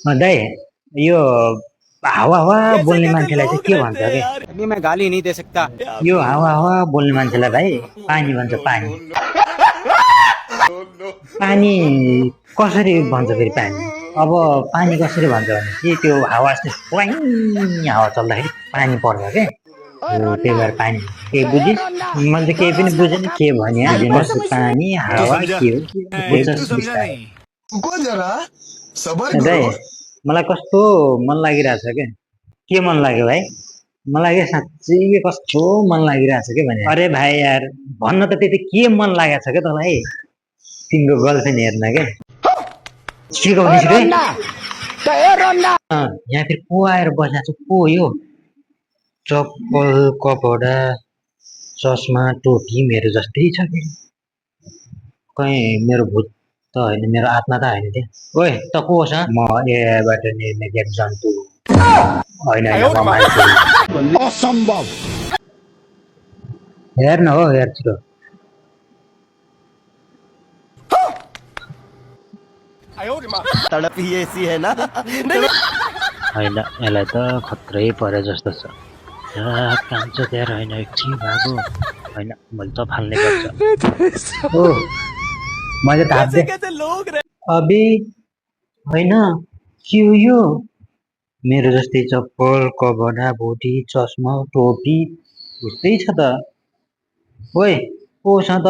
दाइ यो हावा हावा बोल्ने मान्छेलाई चाहिँ के भन्छ के? नहीं मैं गाली नहीं दे सकता। यो हावा हावा बोल्ने मान्छेलाई भाइ पानी भन्छ पानी। पानी कसरी भन्छ फेरि पानी? अब पानी कसरी भन्छ भने कि त्यो हावा यस्तो स्वाइङ हावा चल्दाखेरि पानी पर्छ के, त्यही भएर पानी। केही बुझिस्? मैले त केही पनि बुझेन के भने पानी हावा के हो बुझ्छस् बिस्तारै। दाइ मलाई कस्तो मन लागिरहेछ के मन लाग्यो भाइ? मलाई साँच्चै कस्तो मन लागिरहेछ के भने। अरे भाइ यार भन्न त त्यति के मन लागेको छ क्या तँलाई? तिम्रो गर्लफ्रेन्ड हेर्न के सिकाउने छु यहाँ फेरि को आएर बसेको छ? को यो? चप्पल कपडा चस्मा टोपी मेरो जस्तै छ फेरि। कहीँ मेरो भूत त होइन, मेरो आत्मा त होइन त्यो। ओए त को छ? म एबाट निर्मित जन्तु होइन, असम्भव। हेर्न हो हेर छिटो। तड़प ही ऐसी है ना। होइन यसलाई त खत्रै परे जस्तो छ। कान्छ त्यहाँ होइन एकछिन भएको होइन, मैले त फाल्ने गर्छ। ओ मैले त अबि होइन के हो यो? मेरो जस्तै चप्पल कपडा भोटी चस्मा टोपी उस्तै छ त। ओए को छ त?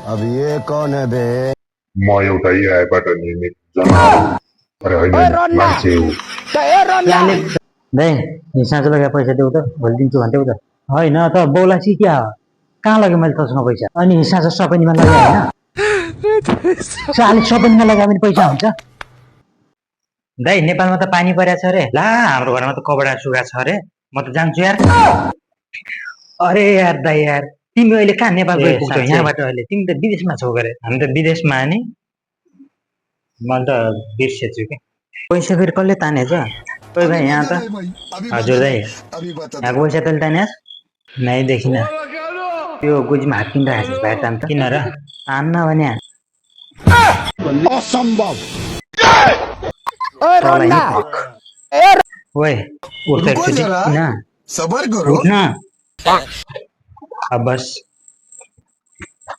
अब ये कौन है बे? म एउटा एआईबाट निर्मित जनावर होइन मान्छे हो। दाइ साँचो लगा पैसा देऊ त, भोलि दिन्छु भन्थ्यौ त। होइन त बौला सी क्या हो? कहाँ लगेँ मैले तसँग पैसा? अनि साँचो सपनीमा लगाएँ होइन? अलिक सपनीमा लगायो भने पैसा हुन्छ? दाइ नेपालमा त पानी परेको छ अरे। ला हाम्रो घरमा त कपडा सुगा छ अरे। म त जान्छु यार। अरे यार दाइ यार तिमी अहिले कहाँ नेपाल गइपुग्छौ? यहाँबाट अहिले तिमी त विदेशमा छौ गरे। हामी त विदेशमा नि मैले त बिर्सेछु कि। पैसा फेरि कसले तानेछ? ओइ भाइ यहाँ त। हजुर दाइ यहाँको पैसा तैँले तानेस्? नै देखिन। त्यो गुजीमा हात किन राखेको छ भाइ? तान त किन र? तान्न भने असम्भव। ओए उठ एकचोटि किन? सबर करो। उठ न अब बस।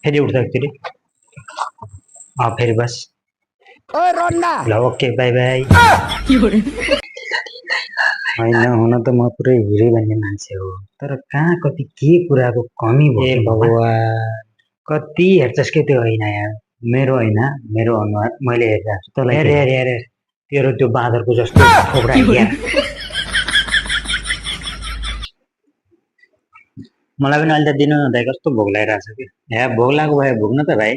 फेरि उठ एकचोटि। फेरि बस। ल ओके बाई बाई। होइन हुन त म पुरै हिरो भन्ने मान्छे हो, तर कहाँ कति के कुराको कमी भयो। ए भगवान् कति हेर्छस् के त्यो? होइन यार मेरो होइन, मेरो अनुहार मैले हेरिरहेको छु तँलाई। हेर हेर हेर तेरो त्यो बाँदरको जस्तो थोप्रा यार। मलाई पनि अहिले त दिनु न दाइ, कस्तो भोक लागिरहेछ कि। यहाँ भोक लागेको भए भोग्न त भाइ।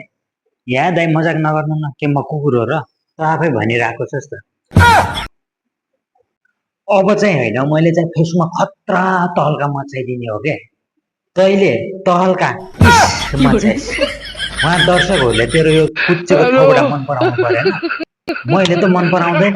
यहाँ दाइ मजाक नगर्नु न, के म कुकुर हो र? त आफै भनिरहेको छस् त। अब चाहिँ होइन, मैले चाहिँ फेसमा खतरा तहल्का मचाइदिने हो के। तैँले तहल्का मचाइस्, उहाँ दर्शकहरूले तेरो यो कुच्चेको थोपडा मन पराउनु परेन। मैले त मन पराउँदैन।